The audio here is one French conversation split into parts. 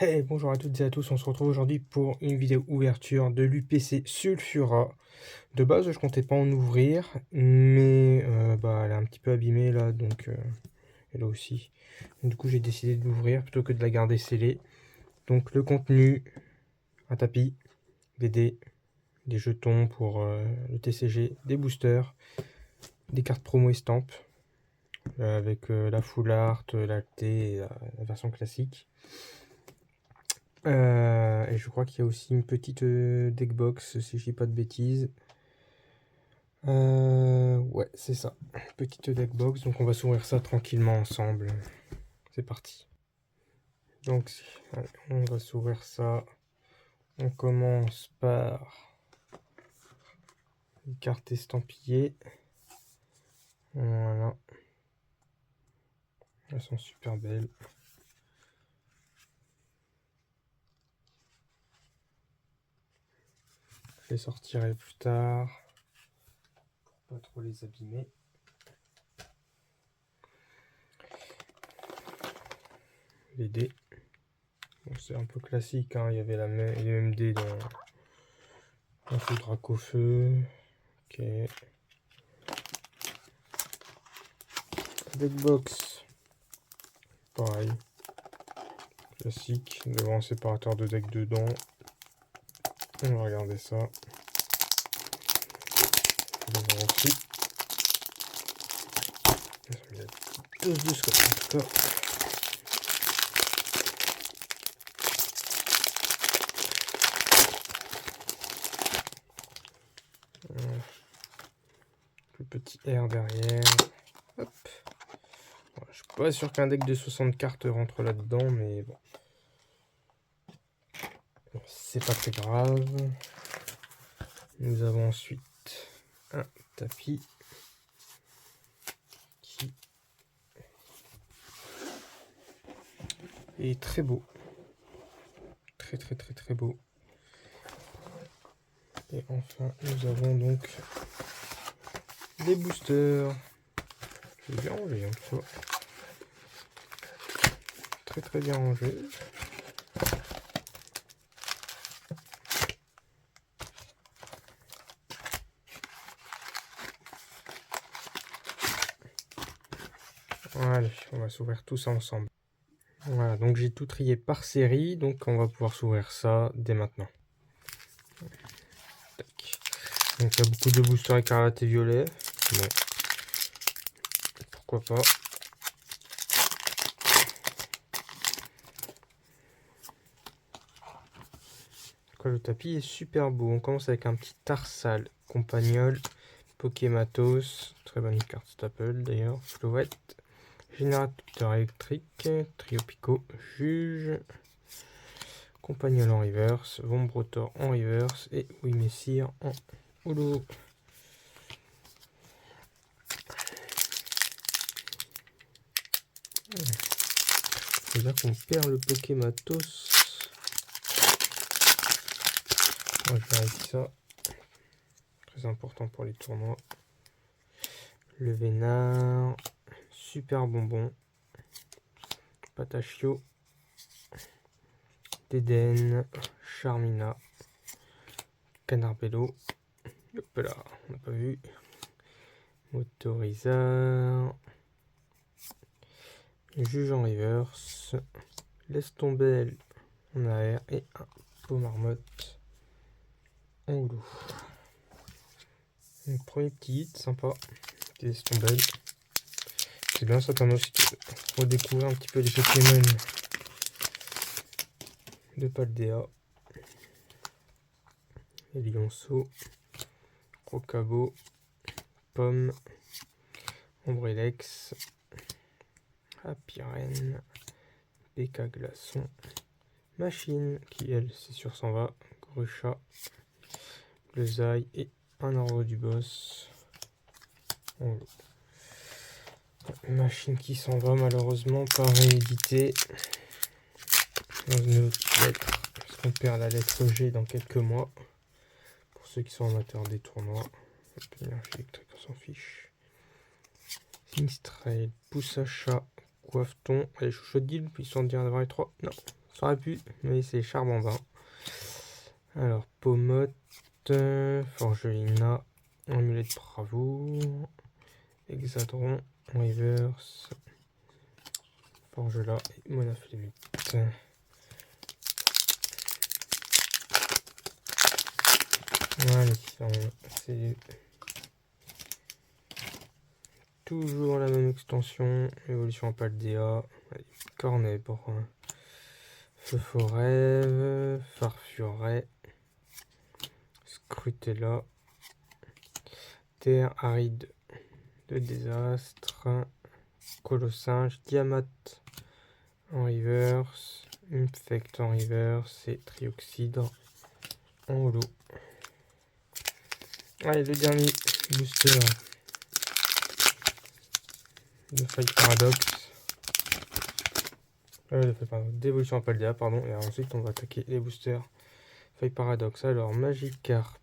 Hey, bonjour à toutes et à tous, on se retrouve aujourd'hui pour une vidéo ouverture de l'UPC Sulfura. De base, je comptais pas en ouvrir, mais elle est un petit peu abîmée là, donc et là aussi. Du coup, j'ai décidé de l'ouvrir plutôt que de la garder scellée. Donc le contenu, un tapis, des dés, des jetons pour le TCG, des boosters, des cartes promo estampes, avec la full art, la T et la version classique. Et je crois qu'il y a aussi une petite deckbox, si je dis pas de bêtises. Ouais, c'est ça. Petite deckbox, donc on va s'ouvrir ça tranquillement ensemble. C'est parti. Donc, allez, on va s'ouvrir ça. On commence par une carte estampillée. Voilà. Elles sont super belles. Je les sortirai plus tard. Pour pas trop les abîmer. Les dés. Bon, c'est un peu classique, hein. Il y avait les mêmes dés dans ce Dracofeu. Ok. Deckbox. Pareil. Classique. Devant un séparateur de deck dedans. On va regarder ça. Devant aussi. Il y a tous de scotch en tout cas. Le petit R derrière. Hop. Voilà, je suis pas sûr qu'un deck de 60 cartes rentre là-dedans, mais bon. C'est pas très grave. Nous avons ensuite un tapis qui est très beau. Très beau. Et enfin, nous avons donc des boosters. Je vais bien ranger, hein, tu vois. Très bien rangé. Allez, on va s'ouvrir tout ça ensemble. Voilà, donc j'ai tout trié par série, donc on va pouvoir s'ouvrir ça dès maintenant. Tac. Donc il y a beaucoup de boosters écarlate et violet. Bon. Pourquoi pas. Le tapis est super beau. On commence avec un petit Tarsal, Compagnol, Pokématos, très bonne carte Staple d'ailleurs, Flowette, Générateur électrique, Triopico, Juge, Compagnol en reverse, Vombrotor en reverse et Oui Messire en holo. C'est là qu'on perd le Pokématos. Moi je vérifie ça. Très important pour les tournois. Le Vénard, Super Bonbon, Patachio, Déden, Charmina, Canarbello, hop là, on n'a pas vu, Motorizard, Juge en reverse, Laisse tomber en AR et un Pomarmotte en holo. Un premier petit hit sympa, Laisse tomber. C'est bien, ça permet aussi de redécouvrir un petit peu les Pokémon de Paldea. Lionceau, Rocabo, Pomme, Ombrelex, Apirène, Péka Glaçon, Machine, qui elle, c'est sûr, s'en va, Grucha, Glezaille et un ordre du boss. Machine qui s'en va, malheureusement, pas réédité dans une autre lettre, parce qu'on perd la lettre G dans quelques mois. Pour ceux qui sont amateurs des tournois, énergie électrique, on s'en fiche. Sinistrail, Poussacha, Coiffeton, allez, Chouchot de Guild, puis ils sont dire d'avoir les 3. Non, Ça aurait pu, mais c'est Charbambin. Alors, Pomote, Forgelina, Amulette Bravo, Hexadron, Reverse, Forgela et Monaflémite. Allez, c'est toujours la même extension, évolution Paldea, Cornèbre, Feu Forêt, Farfuret, Scrutella, Terre aride de désastre, Colossinge, Diamat en reverse, Infect en reverse et Trioxydre en holo. Allez, le dernier booster de Fight Paradox. D'évolution à Paldea, pardon. Et ensuite, on va attaquer les boosters Fight Paradox. Alors, Magikarp,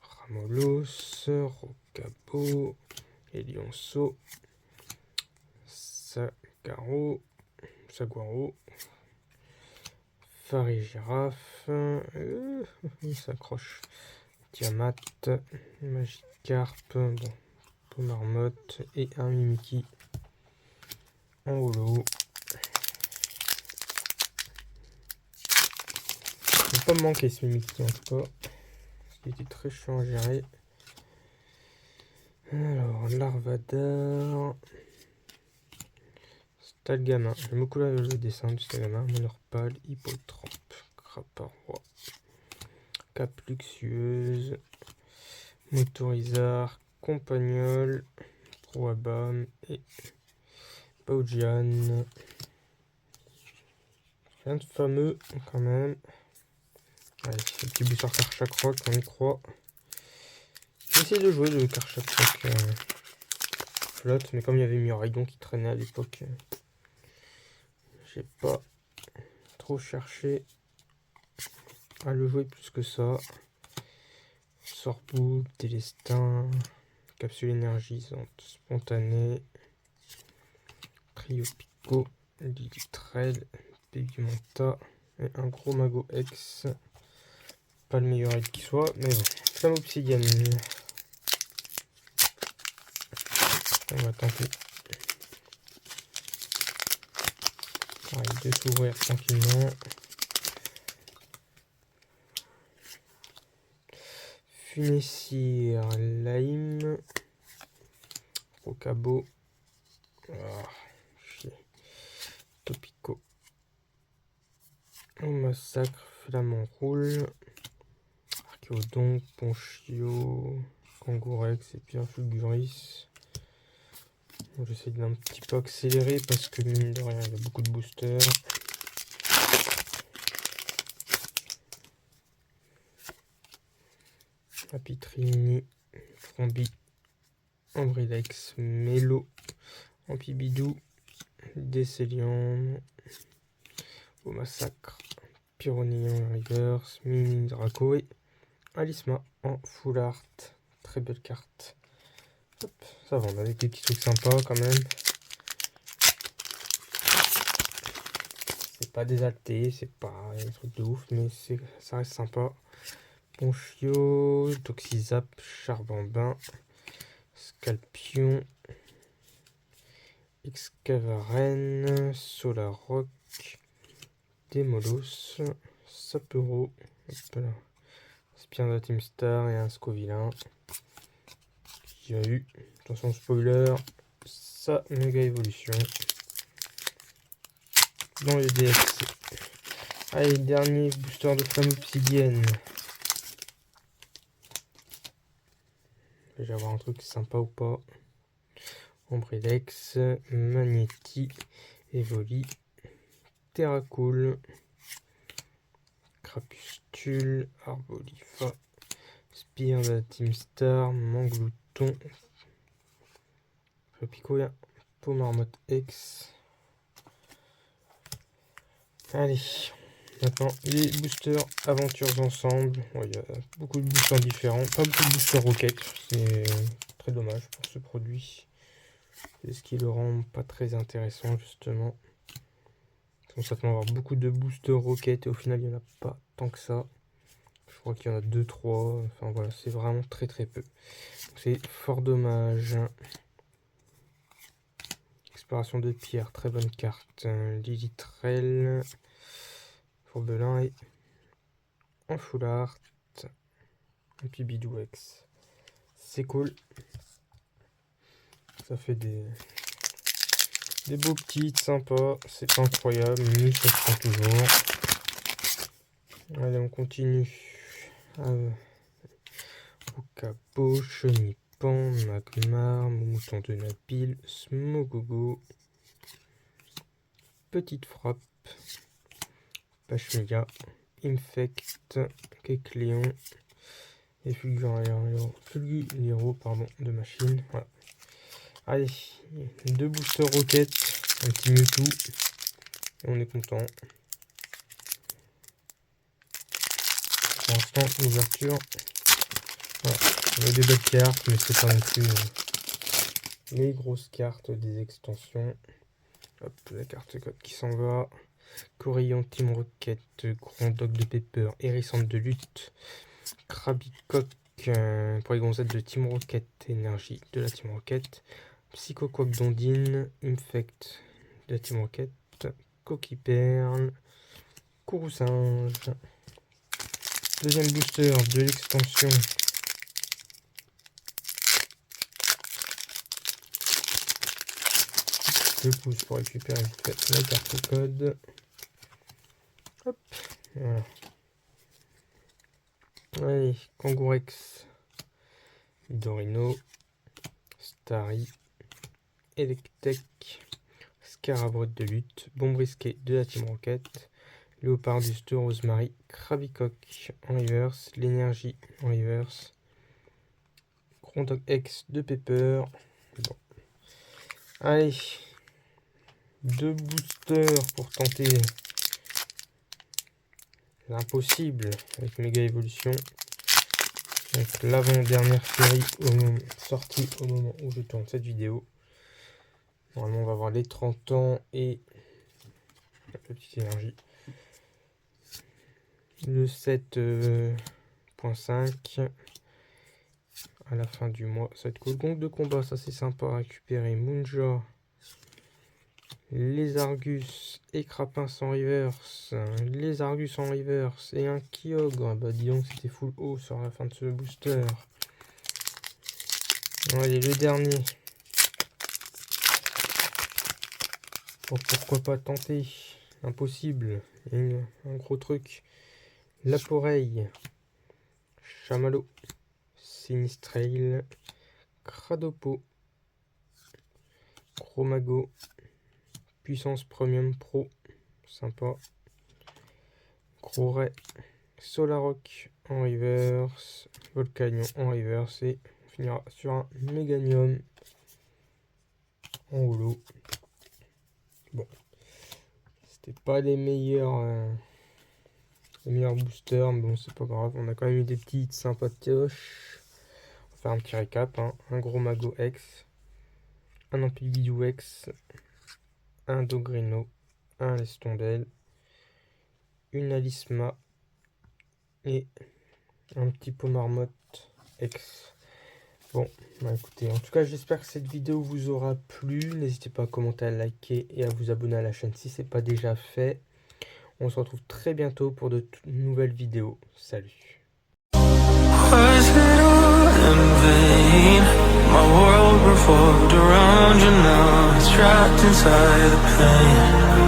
Ramolos, Rocabo, Elionceau, Saguaro, Farigiraffe, il s'accroche, Diamat, Magikarp, bon, Pomarmotte et un Mimikyu en holo. Il ne va pas me manquer ce Mimikyu en tout cas, parce qu'il était très chiant à gérer. Alors, Larvadar, Stalgamin, j'aime beaucoup le dessin du Stalgamin, Monorpal, Hippotrampe, Craparois, Cap Luxueuse, Motorizard, Compagnol, Proabam et Baujian. Rien de fameux quand même. Allez, le petit booster Karchakroc, on y croit. J'ai essayé de jouer le Karchakroc flotte, mais comme il y avait Miraidon qui traînait à l'époque, j'ai pas trop cherché à le jouer plus que ça. Sorbou, Délestin, Capsule énergisante spontanée, Trio Pico, Lilitrel, Pégumenta et un gros Mago X. Pas le meilleur aide qui soit, mais bon. Flamme obsidienne. On va tenter. Pareil, de s'ouvrir tranquillement. Funessir, Lime, Rocabo, Topico, au massacre, Flamant Roule, Archéodon, Ponchio, Kangourex et puis un Fulguris. Bon, j'essaie d'un petit peu accélérer parce que mine de rien il y a beaucoup de boosters. Apitrini, Frombi, Ambrilex, Mélo, Ampibidou, Décélium, au massacre, Pyronion en reverse, Mini Draco et Alisma en full art. Très belle carte. Hop, ça va, on avait des petits trucs sympas quand même. C'est pas désalté, c'est pas un truc de ouf, mais ça reste sympa. Ponchio, Toxizap, Charbambin, Scalpion, Excavaren, Solaroc, Démolos, Sapero, Spire de Team Star et un Scovillain. Qui a eu, attention spoiler, sa méga évolution dans les DLC. Allez, dernier booster de flamme obsidienne. Je vais avoir un truc sympa ou pas. Ambrilex, Magnéti, Evoli, Terracool, Crapustule, Arbolifa, Spire de la Team Star, Manglouton, Picoya, Pomarmotte X. Allez, maintenant les boosters aventures ensemble. Il y a beaucoup de boosters différents, pas beaucoup de boosters roquettes, c'est très dommage pour ce produit. C'est ce qui le rend pas très intéressant justement. On s'attend à avoir beaucoup de boosters roquettes et au final il n'y en a pas tant que ça. Je crois qu'il y en a 2-3. Enfin voilà, c'est vraiment très très peu. C'est fort dommage. Exploration de pierre, très bonne carte. Lilitrel, Fourbelin et en full art. Et puis Bidouex. C'est cool. Ça fait des beaux petits sympas. C'est pas incroyable, mais ça se prend toujours. Allez, on continue. Au capot, Chenipan, Magmar, Mouton de Napile, Smogogo, Petite Frappe, Pachemia, Infect, Kecléon et Fulgurero de machine. Voilà. Allez, 2 boosters roquettes, un petit Mewtwo, et on est content. Pour l'instant, l'ouverture. Voilà. On a des belles cartes, mais c'est pas non plus les grosses cartes des extensions. Hop, la carte code qui s'en va. Corillon, Team Rocket, Grondog de Pepper, Hérissante de Lutte, Krabicoque pour les gonzettes de Team Rocket, Énergie de la Team Rocket, Psychoquack Dondine, Infect de la Team Rocket, Coquille-Perle, Courroucinge. Deuxième booster de l'extension. Je pousse pour récupérer la carte code. Hop, voilà. Allez, Kangourex, Dorino, Starry, Electek, Scarabrette de lutte, Bombrisquet de la Team Rocket, Léopardus de Rosemary, Krabicoque en reverse, l'énergie en reverse, Grondog X de Pepper. Bon. Allez, 2 boosters pour tenter l'impossible avec Méga Évolution. Donc l'avant-dernière série sortie au moment où je tourne cette vidéo. Normalement on va avoir les 30 ans et la petite énergie. Le 7.5 à la fin du mois. Ça va être cool. Gong de combat, ça c'est sympa à récupérer. Moonja, les Argus et Crapin sans reverse, les Argus en reverse et un Kyogre. Bah dis donc, c'était full haut sur la fin de ce booster. Allez, le dernier. Bon, pourquoi pas tenter? Impossible. Un gros truc. Laporeille, Chamallow, Sinistrail, Cradopo, Chromago, Puissance Premium Pro, sympa. Gros Ray, Solarock en reverse, Volcanion en reverse et on finira sur un Méganium en holo. Bon, c'était pas les meilleurs boosters, mais bon, c'est pas grave. On a quand même eu des petites sympatoches. On va faire un petit récap. Hein. Un gros Mago X, un Ampibidou X, un Dogrino, un Lestondel, une Alisma et un petit Pomarmotte X. Bon, bah écoutez, en tout cas, j'espère que cette vidéo vous aura plu. N'hésitez pas à commenter, à liker et à vous abonner à la chaîne si ce n'est pas déjà fait. On se retrouve très bientôt pour de nouvelles vidéos. Salut. Was it all in vain? My world revolved around you, now it's trapped inside the pain.